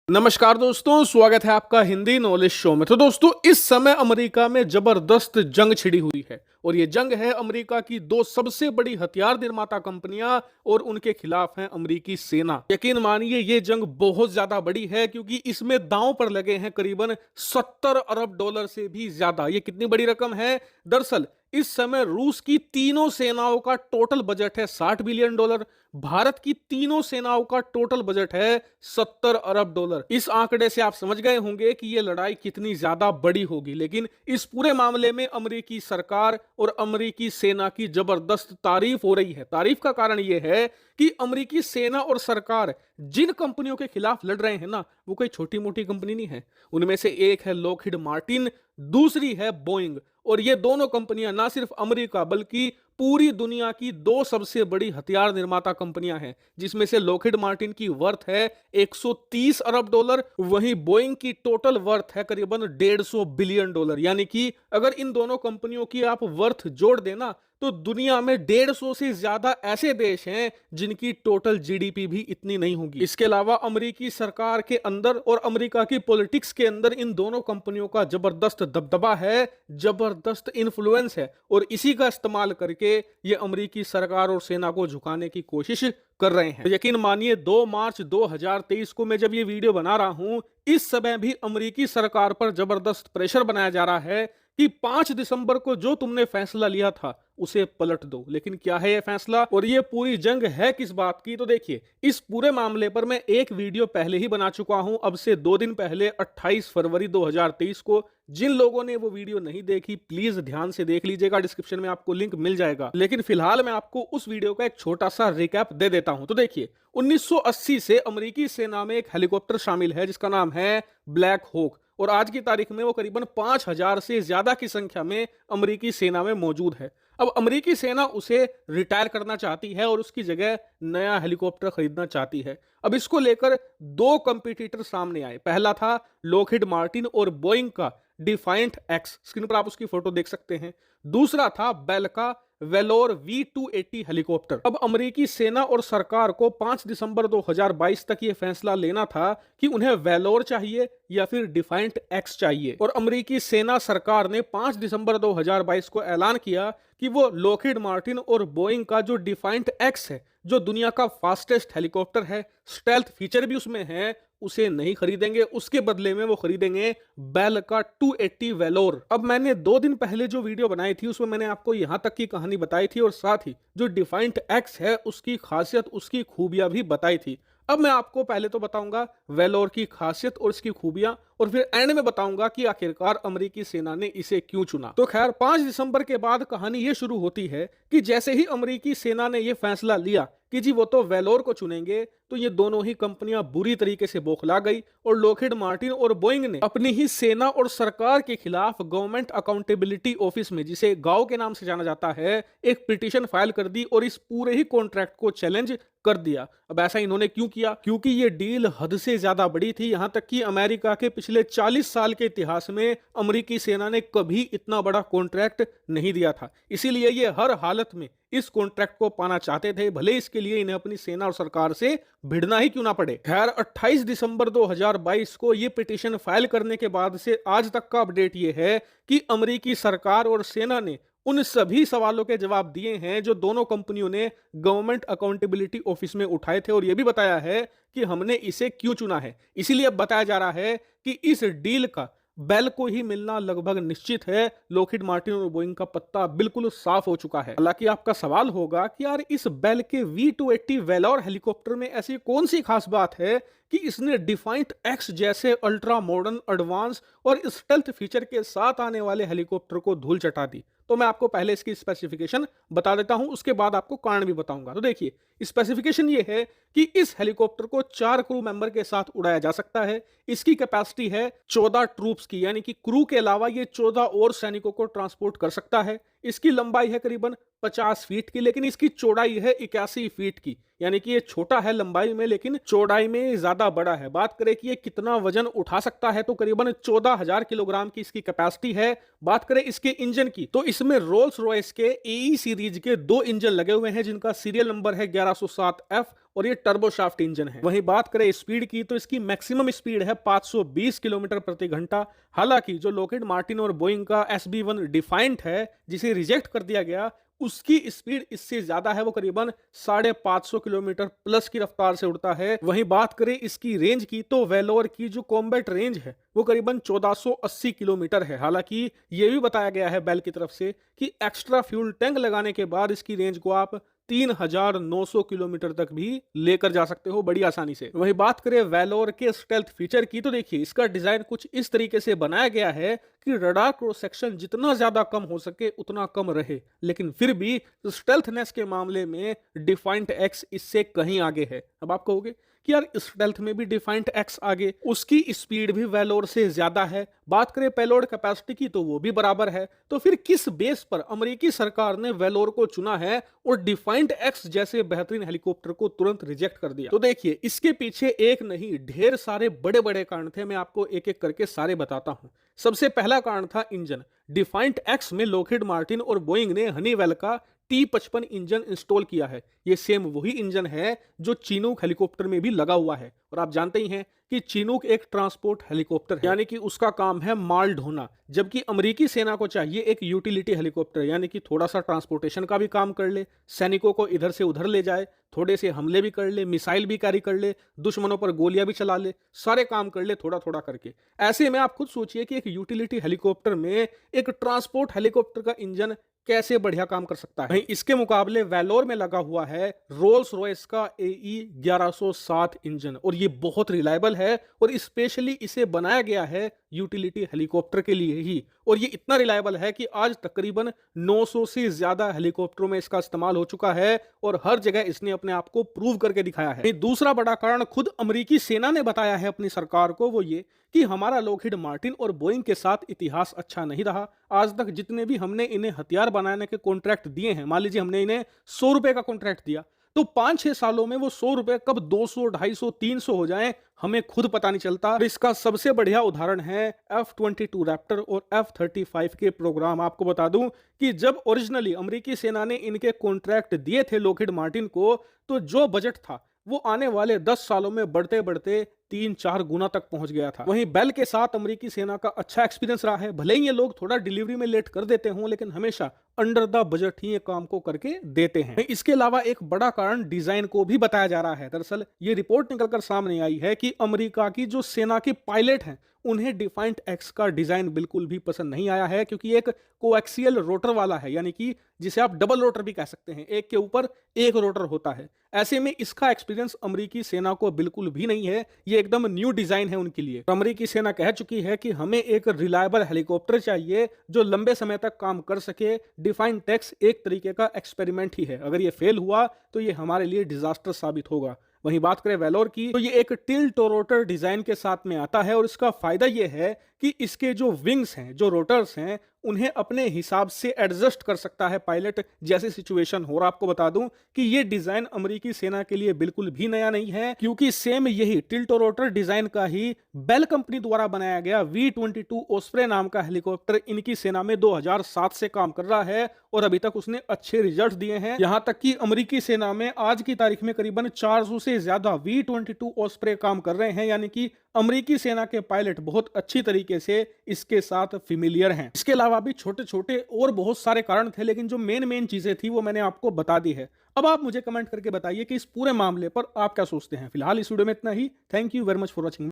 नमस्कार दोस्तों, स्वागत है आपका हिंदी नॉलेज शो में। तो दोस्तों, इस समय अमेरिका में जबरदस्त जंग छिड़ी हुई है और ये जंग है अमेरिका की दो सबसे बड़ी हथियार निर्माता कंपनियां और उनके खिलाफ है अमेरिकी सेना। यकीन मानिए ये जंग बहुत ज्यादा बड़ी है क्योंकि इसमें दांव पर लगे हैं करीबन 70 अरब डॉलर से भी ज्यादा। ये कितनी बड़ी रकम है? दरअसल इस समय रूस की तीनों सेनाओं का टोटल बजट है 60 बिलियन डॉलर। भारत की तीनों सेनाओं का टोटल बजट है 70 अरब डॉलर। इस आंकड़े से आप समझ गए होंगे कि यह लड़ाई कितनी ज्यादा बड़ी होगी। लेकिन इस पूरे मामले में अमेरिकी सरकार और अमेरिकी सेना की जबरदस्त तारीफ हो रही है। तारीफ का कारण यह है कि अमेरिकी सेना और सरकार जिन कंपनियों के खिलाफ लड़ रहे हैं ना, वो कोई छोटी मोटी कंपनी नहीं है। उनमें से एक है लॉकहीड मार्टिन, दूसरी है बोइंग। और ये दोनों कंपनियां ना सिर्फ अमेरिका बल्कि पूरी दुनिया की दो सबसे बड़ी हथियार निर्माता कंपनियां हैं, जिसमें से लॉकहीड मार्टिन की वर्थ है 130 अरब डॉलर, वहीं बोइंग की टोटल वर्थ है करीबन 150 बिलियन डॉलर। यानी कि अगर इन दोनों कंपनियों की आप वर्थ जोड़ देना तो दुनिया में 150 से ज्यादा ऐसे देश हैं जिनकी टोटल जीडीपी भी इतनी नहीं होगी। इसके अलावा अमेरिकी सरकार के अंदर और अमेरिका की पॉलिटिक्स के अंदर इन दोनों कंपनियों का जबरदस्त दबदबा है, जबरदस्त इन्फ्लुएंस है और इसी का इस्तेमाल करके ये अमेरिकी सरकार और सेना को झुकाने की कोशिश कर रहे हैं। तो यकीन मानिए 2 मार्च 2023 को मैं जब ये वीडियो बना रहा हूं, इस समय भी अमेरिकी सरकार पर जबरदस्त प्रेशर बनाया जा रहा है कि 5 दिसंबर को जो तुमने फैसला लिया था उसे पलट दो। लेकिन क्या है यह फैसला और ये पूरी जंग है किस बात की? तो देखिए, इस पूरे मामले पर मैं एक वीडियो पहले ही बना चुका हूं, अब से 2 दिन पहले 28 फरवरी 2023 को। जिन लोगों ने वो वीडियो नहीं देखी प्लीज ध्यान से देख लीजिएगा, डिस्क्रिप्शन में आपको लिंक मिल जाएगा। लेकिन फिलहाल मैं आपको उस वीडियो का एक छोटा सा रिकैप दे देता हूं। तो देखिए, 1980 से अमेरिकी सेना में एक हेलीकॉप्टर शामिल है जिसका नाम है ब्लैक हॉक और आज की तारीख में वो करीबन 5000 से ज्यादा की संख्या में अमेरिकी सेना में मौजूद है। अब अमेरिकी सेना उसे रिटायर करना चाहती है और उसकी जगह नया हेलीकॉप्टर खरीदना चाहती है। अब इसको लेकर दो कंपटीटर सामने आए। पहला था लॉकहीड मार्टिन और बोइंग का डिफाइंट एक्स, स्क्रीन पर आप उसकी फोटो देख सकते हैं। दूसरा था बेल का वेलोर V280 हेलीकॉप्टर। अब अमेरिकी सेना और सरकार को 5 दिसंबर 2022 तक यह फैसला लेना था कि उन्हें वेलोर चाहिए या फिर डिफाइंट एक्स चाहिए। और अमेरिकी सेना सरकार ने 5 दिसंबर 2022 को ऐलान किया कि वो लॉकहीड मार्टिन और बोइंग का जो डिफाइंट एक्स है, जो दुनिया का फास्टेस्ट हेलीकॉप्टर है, स्टेल्थ फीचर भी उसमें है, उसे नहीं खरीदेंगे। उसके बदले में वो खरीदेंगे बेल का 280 वेलोर। अब मैंने 2 दिन पहले जो वीडियो बनाई थी उसमें मैंने आपको यहां तक की कहानी बताई थी और साथ ही जो डिफाइंट एक्स है उसकी खासियत, उसकी खूबियां भी बताई थी। अब मैं आपको पहले तो बताऊंगा वेलोर की खासियत और इसकी खूबियां और फिर एंड में बताऊंगा कि आखिरकार अमेरिकी सेना ने इसे क्यों चुना। तो खैर, 5 दिसंबर के बाद कहानी ये शुरू होती है कि जैसे ही अमेरिकी सेना ने यह फैसला लिया कि जी वो तो वेलोर को चुनेंगे, तो ये दोनों ही कंपनियां बुरी तरीके से बौखला गई और लॉकहीड मार्टिन और बोइंग ने अपनी ही सेना और सरकार के खिलाफ गवर्नमेंट अकाउंटेबिलिटी ऑफिस में, जिसे गाओ के नाम से जाना जाता है, एक पिटीशन फाइल कर दी और इस पूरे ही कॉन्ट्रैक्ट को चैलेंज कर दिया। अब ऐसा इन्होंने क्यों किया? क्योंकि ये डील हद से ज्यादा बड़ी थी। यहां तक कि अमेरिका के पिछले 40 साल के इतिहास में अमेरिकी सेना ने कभी इतना बड़ा कॉन्ट्रैक्ट नहीं दिया था। इसीलिए ये हर हालत में इस कॉन्ट्रैक्ट को पाना चाहते थे, भले इसके लिए इन्हें अपनी सेना और सरकार से भिड़ना ही क्यों ना पड़े। खैर, 28 दिसंबर 2022 को ये पिटीशन फाइल करने के बाद से आज तक का अपडेट ये है कि अमेरिकी सरकार और सेना ने उन सभी सवालों के जवाब दिए हैं जो दोनों कंपनियों ने गवर्नमेंट अकाउंटेबिलिटी ऑफिस में उठाए थे और यह भी बताया है कि हमने इसे क्यों चुना है। इसीलिए अब बताया जा रहा है कि इस डील का बेल को ही मिलना लगभग निश्चित है। लॉकहीड मार्टिन और बोइंग का पत्ता बिल्कुल साफ हो चुका है। हालांकि आपका सवाल होगा कि यार इस बेल के V280 वेलोर हेलीकॉप्टर में ऐसी कौन सी खास बात है कि इसने डिफाइंट एक्स जैसे अल्ट्रा मॉडर्न, एडवांस और स्टेल्थ फीचर के साथ आने वाले हेलीकॉप्टर को धूल चटा दी। तो मैं आपको पहले इसकी स्पेसिफिकेशन बता देता हूं, उसके बाद आपको कारण भी बताऊंगा। तो देखिए, स्पेसिफिकेशन ये है कि इस हेलीकॉप्टर को 4 क्रू मेंबर के साथ उड़ाया जा सकता है। इसकी कैपेसिटी है 14 ट्रूप्स की, यानी कि क्रू के अलावा ये 14 और सैनिकों को ट्रांसपोर्ट कर सकता है। इसकी लंबाई है करीबन 50 फीट की, लेकिन इसकी चौड़ाई है 81 फीट की। यानी कि ये छोटा है लंबाई में लेकिन चौड़ाई में ज्यादा बड़ा है। बात करें कि ये कितना वजन उठा सकता है तो करीबन 14,000 किलोग्राम की इसकी कैपेसिटी है। बात करें इसके इंजन की तो इसमें रोल्स रॉयस के एई सीरीज के 2 इंजन लगे हुए हैं जिनका सीरियल नंबर है 1107F और ये टर्बोशाफ्ट इंजन है। वहीं बात करें स्पीड की तो इसकी मैक्सिमम स्पीड है 520 किलोमीटर प्रति घंटा। हालांकि जो लॉकहीड मार्टिन और बोइंग का SB1 डिफाइंट है जिसे रिजेक्ट कर दिया गया, उसकी स्पीड इससे ज्यादा है, वो करीबन 550 किलोमीटर प्लस की रफ्तार से उड़ता है। वहीं बात करें इसकी रेंज की तो वेलोर की जो कॉम्बैट रेंज है वो करीबन 1480 किलोमीटर है। हालांकि ये भी बताया गया है बेल की तरफ से कि एक्स्ट्रा फ्यूल टैंक लगाने के बाद इसकी रेंज को आप 3900 किलोमीटर तक भी लेकर जा सकते हो बड़ी आसानी से। वहीं बात करें वेलोर के स्टेल्थ फीचर की तो देखिए इसका डिजाइन कुछ इस तरीके से बनाया गया है कि रडार क्रॉस सेक्शन जितना ज्यादा कम हो सके उतना कम रहे, लेकिन फिर भी स्टेल्थनेस के मामले में डिफाइंट एक्स इससे कहीं आगे है। अब आप कहोगे कि यार स्टेल्थ में भी डिफाइंट एक्स आगे, उसकी स्पीड भी वेलोर से ज्यादा है। बात करें पेलोड कैपेसिटी की तो वो भी बराबर है। तो फिर किस बेस पर अमेरिकी सरकार ने वेलोर को चुना है और डिफाइंट एक्स जैसे बेहतरीन हेलीकॉप्टर को तुरंत रिजेक्ट कर दिया? तो देखिए इसके पीछे एक नहीं ढेर सारे बड़े बड़े कारण थे। मैं आपको एक एक करके सारे बताता हूं। सबसे पहला कारण था इंजन। डिफाइंट एक्स में लॉकहीड मार्टिन और बोइंग ने हनीवेल का T55 इंजन इंस्टॉल किया है। ये सेम वही इंजन है जो चिनूक हेलीकॉप्टर में भी लगा हुआ है। और आप जानते ही हैं कि चिनूक एक ट्रांसपोर्ट हेलीकॉप्टर है, यानी कि उसका काम है माल ढोना, जबकि अमेरिकी सेना को चाहिए एक यूटिलिटी हेलीकॉप्टर, यानी कि थोड़ा सा ट्रांसपोर्टेशन का भी काम कर ले, सैनिकों को इधर से उधर ले जाए, थोड़े से हमले भी कर ले, मिसाइल भी कैरी कर ले, दुश्मनों पर गोलियां भी चला ले, सारे काम कर ले थोड़ा थोड़ा करके। ऐसे में आप खुद सोचिए कि एक यूटिलिटी हेलीकॉप्टर में एक ट्रांसपोर्ट हेलीकॉप्टर का इंजन कैसे बढ़िया काम कर सकता है। इसके मुकाबले वेलोर में लगा हुआ है रोल्स रॉयस का AE 1107 इंजन और ये बहुत रिलायबल है और स्पेशली इसे बनाया गया है यूटिलिटी हेलीकॉप्टर के लिए ही। और ये इतना रिलायबल है कि आज तकरीबन 900 से ज्यादा हेलीकॉप्टरों में इसका इस्तेमाल हो चुका है और हर जगह इसने अपने आप को प्रूव करके दिखाया है। दूसरा बड़ा कारण खुद अमेरिकी सेना ने बताया है अपनी सरकार को, वो ये कि हमारा लॉकहीड मार्टिन और बोइंग के साथ इतिहास अच्छा नहीं रहा। आज तक जितने भी हमने इन्हें हथियार बनाने के कॉन्ट्रैक्ट दिए हैं, मान लीजिए हमने इन्हें 100 रुपए का कॉन्ट्रैक्ट दिया, तो 5-6 सालों में वो 100 रुपए कब 200, 250, 300 हो जाएं हमें खुद पता नहीं चलता। इसका सबसे बढ़िया उदाहरण है F-22 रैप्टर और F-35 के प्रोग्राम। आपको बता दूं कि जब ओरिजिनली अमेरिकी सेना ने इनके कॉन्ट्रैक्ट दिए थे लॉकहीड मार्टिन को, तो जो बजट था वो आने वाले 10 सालों में बढ़ते बढ़ते 3-4 गुना तक पहुंच गया था। वहीं बेल के साथ अमेरिकी सेना का अच्छा एक्सपीरियंस रहा है। भले ही ये लोग थोड़ा डिलीवरी में लेट कर देते हों, लेकिन हमेशा अंडर द बजट ही ये काम को करके देते हैं। इसके अलावा एक बड़ा कारण डिजाइन को भी बताया जा रहा है। दरअसल ये रिपोर्ट निकलकर सामने आई है कि अमेरिका की जो सेना के पायलट हैं उन्हें डिफाइंट एक्स का डिजाइन बिल्कुल भी पसंद नहीं आया है, क्योंकि एक कोएक्सियल रोटर वाला है, यानी कि जिसे आप डबल रोटर भी कह सकते हैं, एक के ऊपर एक रोटर होता है। ऐसे में इसका एक्सपीरियंस अमेरिकी सेना को बिल्कुल भी नहीं है। ये एकदम न्यू डिजाइन है उनके लिए। अमेरिकी सेना कह चुकी है कि हमें एक रिलायबल हेलीकॉप्टर चाहिए जो लंबे समय तक काम कर सके। डिफाइंट एक्स एक तरीके का एक्सपेरिमेंट ही है। अगर ये फेल हुआ तो ये हमारे लिए डिजास्टर साबित होगा। वहीं बात करें वेलोर की तो ये एक टिल्ट रोटर डिजाइन के साथ में आता है और इसका फायदा ये है कि इसके जो विंग्स हैं, जो रोटर्स हैं, उन्हें अपने हिसाब से एडजस्ट कर सकता है पायलट जैसी सिचुएशन हो। और आपको बता दूं कि ये डिजाइन अमेरिकी सेना के लिए बिल्कुल भी नया नहीं है, क्योंकि सेम यही टिल्ट रोटर डिजाइन का ही बेल कंपनी द्वारा बनाया गया V-22 ओस्प्रे नाम का हेलीकॉप्टर इनकी सेना में 2007 से काम कर रहा है और अभी तक उसने अच्छे रिजल्ट दिए हैं। यहां तक कि अमेरिकी सेना में आज की तारीख में करीबन 400 से ज्यादा V-22 ओस्प्रे काम कर रहे हैं, यानी कि अमेरिकी सेना के पायलट बहुत अच्छी तरीके से इसके साथ फेमिलियर हैं। इसके अलावा भी छोटे छोटे और बहुत सारे कारण थे, लेकिन जो मेन चीजें थी वो मैंने आपको बता दी है। अब आप मुझे कमेंट करके बताइए कि इस पूरे मामले पर आप क्या सोचते हैं। फिलहाल इस वीडियो में इतना ही। Thank you very much for watching.